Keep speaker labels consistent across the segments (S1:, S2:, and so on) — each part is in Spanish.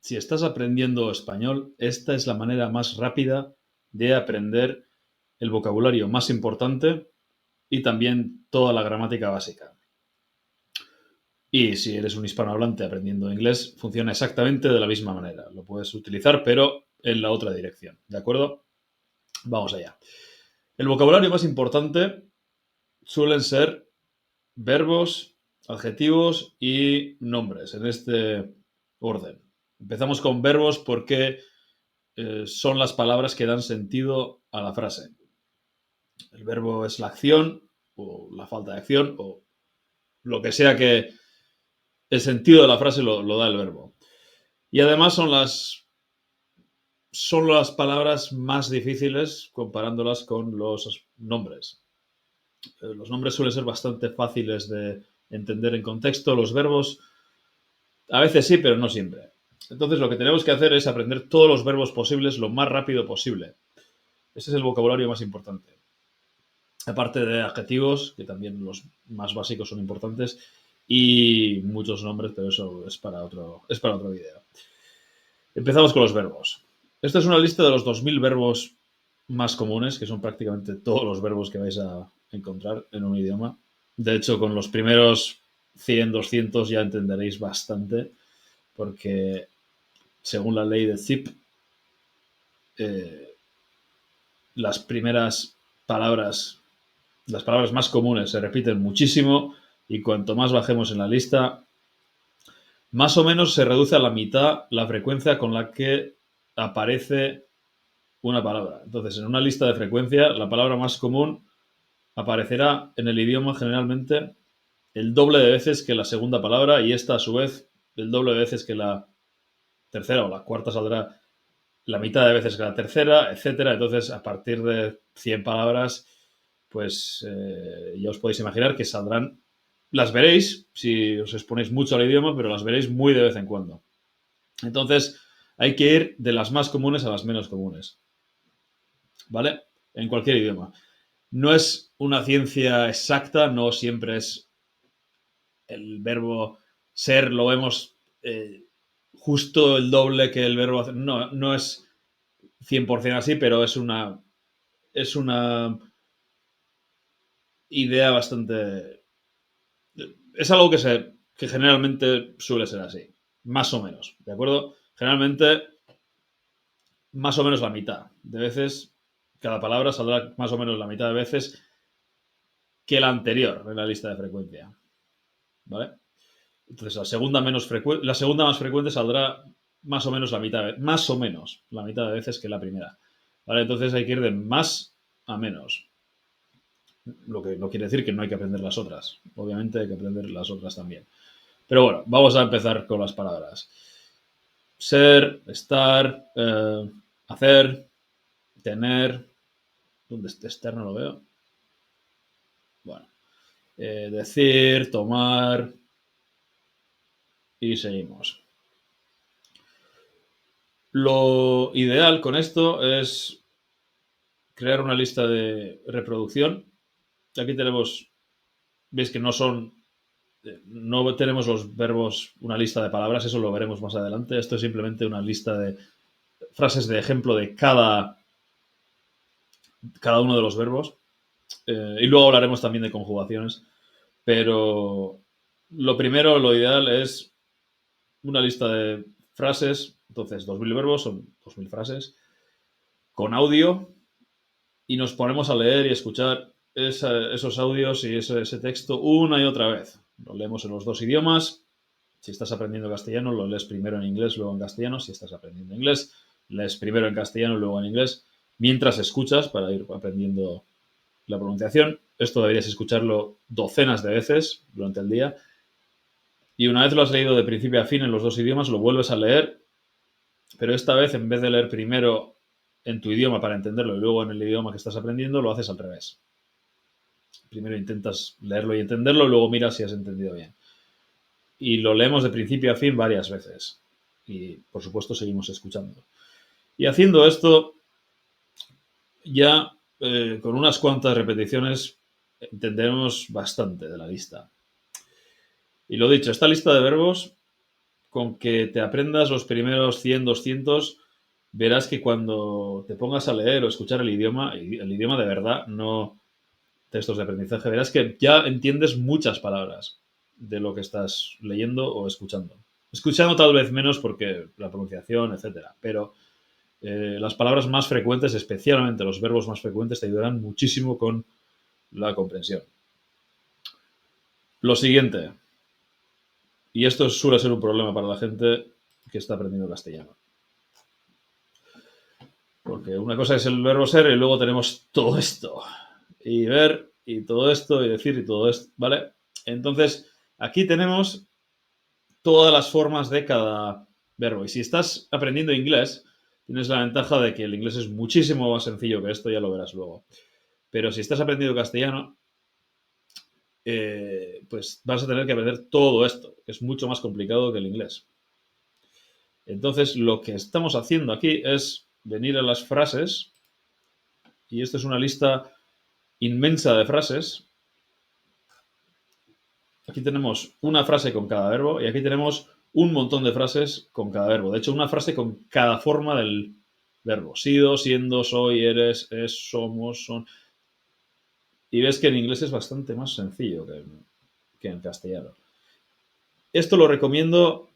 S1: si estás aprendiendo español, esta es la manera más rápida de aprender el vocabulario más importante y también toda la gramática básica. Y si eres un hispanohablante aprendiendo inglés, funciona exactamente de la misma manera. Lo puedes utilizar, pero en la otra dirección. ¿De acuerdo? Vamos allá. El vocabulario más importante suelen ser verbos, adjetivos y nombres, en este orden. Empezamos con verbos porque son las palabras que dan sentido a la frase. El verbo es la acción o la falta de acción o lo que sea que el sentido de la frase lo da el verbo. Y además son las palabras más difíciles comparándolas con los nombres. Los nombres suelen ser bastante fáciles de entender en contexto. Los verbos a veces sí, pero no siempre. Entonces lo que tenemos que hacer es aprender todos los verbos posibles lo más rápido posible. Ese es el vocabulario más importante. Aparte de adjetivos, que también los más básicos son importantes, y muchos nombres, pero eso es para otro vídeo. Empezamos con los verbos. Esta es una lista de los 2000 verbos más comunes, que son prácticamente todos los verbos que vais a encontrar en un idioma. De hecho, con los primeros 100, 200 ya entenderéis bastante, porque según la ley de Zip, las primeras palabras, las palabras más comunes se repiten muchísimo y cuanto más bajemos en la lista, más o menos se reduce a la mitad la frecuencia con la que aparece una palabra. Entonces, en una lista de frecuencia, la palabra más común aparecerá en el idioma generalmente el doble de veces que la segunda palabra y esta, a su vez, el doble de veces que la tercera o la cuarta saldrá la mitad de veces que la tercera, etcétera. Entonces, a partir de 100 palabras, pues ya os podéis imaginar que saldrán. Las veréis si os exponéis mucho al idioma, pero las veréis muy de vez en cuando. Entonces, hay que ir de las más comunes a las menos comunes. ¿Vale? En cualquier idioma. No es una ciencia exacta, no siempre es el verbo ser, lo vemos justo el doble que el verbo hacer. No, no es 100% así, pero es una idea bastante. Es algo que generalmente suele ser así, más o menos, ¿de acuerdo? Generalmente, más o menos la mitad de veces, cada palabra saldrá más o menos la mitad de veces que la anterior en la lista de frecuencia, ¿vale? Entonces, la segunda más frecuente saldrá más o menos la mitad de veces que la primera, ¿vale? Entonces hay que ir de más a menos. Lo que no quiere decir que no hay que aprender las otras. Obviamente hay que aprender las otras también. Pero bueno, vamos a empezar con las palabras. Ser, estar, hacer, tener. ¿Dónde está estar? No lo veo. Bueno. Decir, tomar. Y seguimos. Lo ideal con esto es crear una lista de reproducción. Aquí tenemos, veis que no tenemos los verbos, una lista de palabras, eso lo veremos más adelante. Esto es simplemente una lista de frases de ejemplo de cada uno de los verbos. Y luego hablaremos también de conjugaciones. Pero lo primero, lo ideal es una lista de frases. Entonces, 2000 verbos son 2000 frases con audio y nos ponemos a leer y escuchar esos audios y ese texto una y otra vez. Lo leemos en los dos idiomas. Si estás aprendiendo castellano, lo lees primero en inglés, luego en castellano. Si estás aprendiendo inglés, lees primero en castellano, luego en inglés, mientras escuchas para ir aprendiendo la pronunciación. Esto deberías escucharlo docenas de veces durante el día. Y una vez lo has leído de principio a fin en los dos idiomas, lo vuelves a leer, pero esta vez en vez de leer primero en tu idioma para entenderlo y luego en el idioma que estás aprendiendo, lo haces al revés. Primero intentas leerlo y entenderlo, luego miras si has entendido bien. Y lo leemos de principio a fin varias veces. Y, por supuesto, seguimos escuchando. Y haciendo esto, ya con unas cuantas repeticiones entenderemos bastante de la lista. Y lo dicho, esta lista de verbos con que te aprendas los primeros 100, 200, verás que cuando te pongas a leer o escuchar el idioma de verdad, no textos de aprendizaje, verás que ya entiendes muchas palabras de lo que estás leyendo o escuchando. Escuchando tal vez menos porque la pronunciación, etcétera, pero las palabras más frecuentes, especialmente los verbos más frecuentes, te ayudarán muchísimo con la comprensión. Lo siguiente, y esto suele ser un problema para la gente que está aprendiendo castellano. Porque una cosa es el verbo ser y luego tenemos todo esto. Y ver y todo esto y decir y todo esto, ¿vale? Entonces, aquí tenemos todas las formas de cada verbo. Y si estás aprendiendo inglés, tienes la ventaja de que el inglés es muchísimo más sencillo que esto, ya lo verás luego. Pero si estás aprendiendo castellano, pues vas a tener que aprender todo esto, que es mucho más complicado que el inglés. Entonces, lo que estamos haciendo aquí es venir a las frases, y esto es una lista inmensa de frases. Aquí tenemos una frase con cada verbo y aquí tenemos un montón de frases con cada verbo. De hecho, una frase con cada forma del verbo. Sido, siendo, soy, eres, es, somos, son. Y ves que en inglés es bastante más sencillo que en castellano. Esto lo recomiendo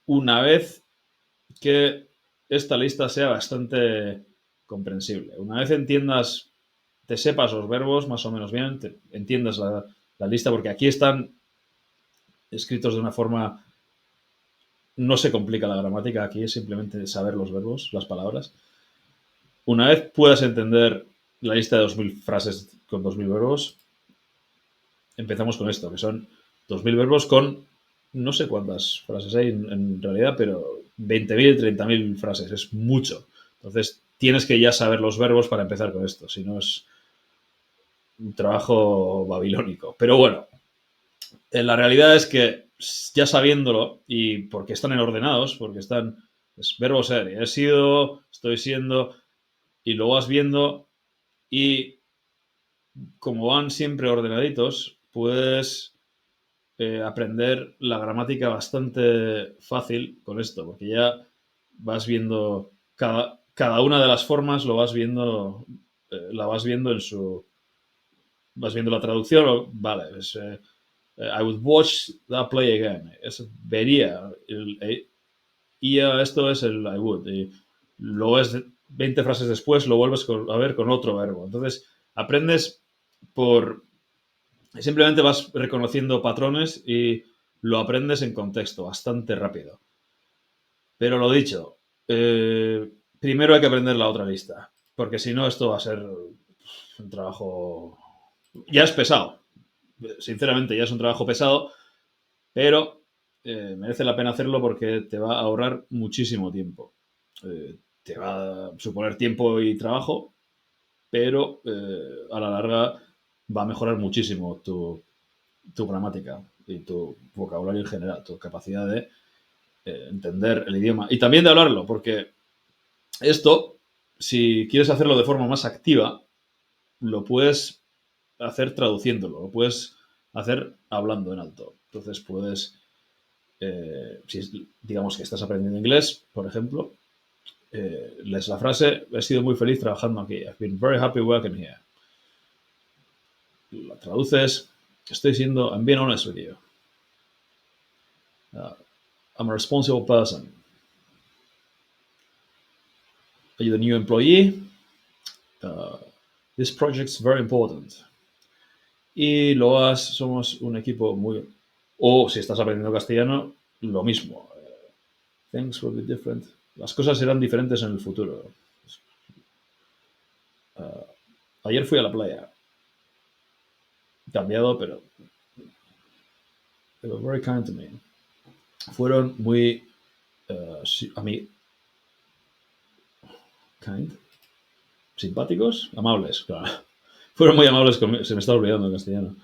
S1: una vez que esta lista sea bastante comprensible. Una vez entiendas, te sepas los verbos más o menos bien, entiendas la lista, porque aquí están escritos de una forma, no se complica la gramática, aquí es simplemente saber los verbos, las palabras. Una vez puedas entender la lista de 2000 frases con 2000 verbos, empezamos con esto, que son 2000 verbos con no sé cuántas frases hay en realidad, pero 20.000, 30.000 frases, es mucho. Entonces, tienes que ya saber los verbos para empezar con esto, si no es un trabajo babilónico. Pero bueno, la realidad es que ya sabiéndolo, y porque están en ordenados, porque están, es verbo ser, he sido, estoy siendo, y lo vas viendo, y como van siempre ordenaditos, puedes aprender la gramática bastante fácil con esto, porque ya vas viendo cada una de las formas, lo vas viendo, la vas viendo en su, vas viendo la traducción, vale, es, I would watch that play again, vería, y esto es el I would, y lo ves 20 frases después, lo vuelves a ver con otro verbo, entonces aprendes por, simplemente vas reconociendo patrones y lo aprendes en contexto bastante rápido. Pero lo dicho, primero hay que aprender la otra lista, porque si no esto va a ser un trabajo... Ya es pesado, sinceramente ya es un trabajo pesado, pero merece la pena hacerlo porque te va a ahorrar muchísimo tiempo. Te va a suponer tiempo y trabajo, pero a la larga va a mejorar muchísimo tu gramática y tu vocabulario en general, tu capacidad de entender el idioma y también de hablarlo, porque esto, si quieres hacerlo de forma más activa, lo puedes hacer traduciéndolo, lo puedes hacer hablando en alto. Entonces puedes, si digamos que estás aprendiendo inglés, por ejemplo, lees la frase, he sido muy feliz trabajando aquí. I've been very happy working here. La traduces, I'm being honest with you. I'm a responsible person. Are you the new employee? This project's very important. Y somos un equipo muy... O si estás aprendiendo castellano, lo mismo. Things will be different. Las cosas serán diferentes en el futuro. Ayer fui a la playa. Cambiado, pero... They were very kind to me. Fueron muy... a mí... Kind. Simpáticos, amables, claro. Fueron muy amables conmigo. Se me está olvidando en castellano.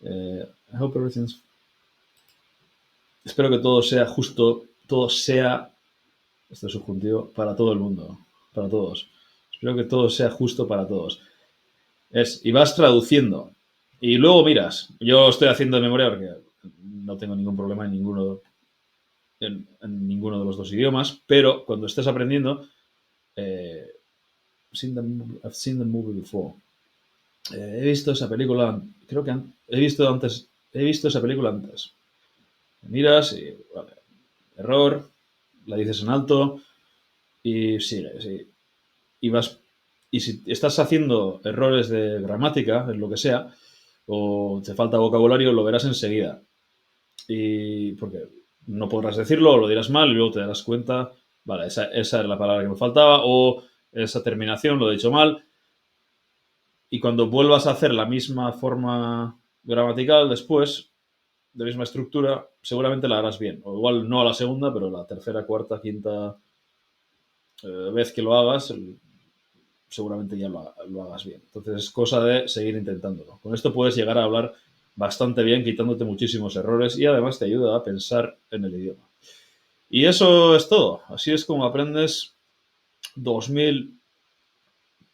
S1: I hope everything's... Espero que todo sea justo, todo sea, este subjuntivo, para todo el mundo, para todos. Espero que todo sea justo para todos. Y vas traduciendo. Y luego miras. Yo estoy haciendo de memoria porque no tengo ningún problema en ninguno en ninguno de los dos idiomas, pero cuando estés aprendiendo, I've seen the movie before. He visto esa película, creo que he visto esa película antes. Miras y, vale, error, la dices en alto y sigues. Y vas. Y si estás haciendo errores de gramática, en lo que sea, o te falta vocabulario, lo verás enseguida. Y porque no podrás decirlo, o lo dirás mal y luego te darás cuenta, vale, esa era la palabra que me faltaba, o esa terminación lo he dicho mal. Y cuando vuelvas a hacer la misma forma gramatical después, de misma estructura, seguramente la harás bien. O igual no a la segunda, pero la tercera, cuarta, quinta vez que lo hagas, seguramente ya lo hagas bien. Entonces es cosa de seguir intentándolo. Con esto puedes llegar a hablar bastante bien, quitándote muchísimos errores y además te ayuda a pensar en el idioma. Y eso es todo. Así es como aprendes 2000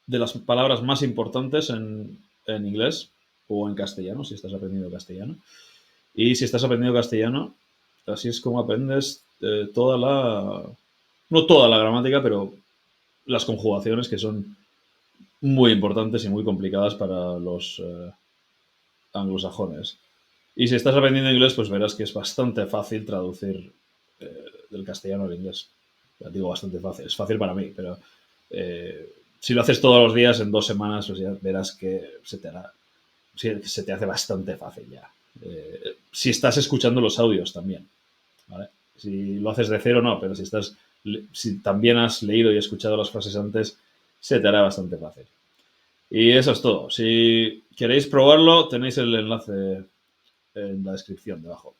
S1: de las palabras más importantes en inglés o en castellano, si estás aprendiendo castellano. Y si estás aprendiendo castellano, así es como aprendes toda la... No toda la gramática, pero las conjugaciones que son muy importantes y muy complicadas para los anglosajones. Y si estás aprendiendo inglés, pues verás que es bastante fácil traducir del castellano al inglés. Ya digo bastante fácil, es fácil para mí, pero si lo haces todos los días en 2 semanas, pues ya verás que se te hace bastante fácil ya. Si estás escuchando los audios también, ¿vale? Si lo haces de cero, no, pero si también has leído y escuchado las frases antes, se te hará bastante fácil. Y eso es todo. Si queréis probarlo, tenéis el enlace en la descripción debajo.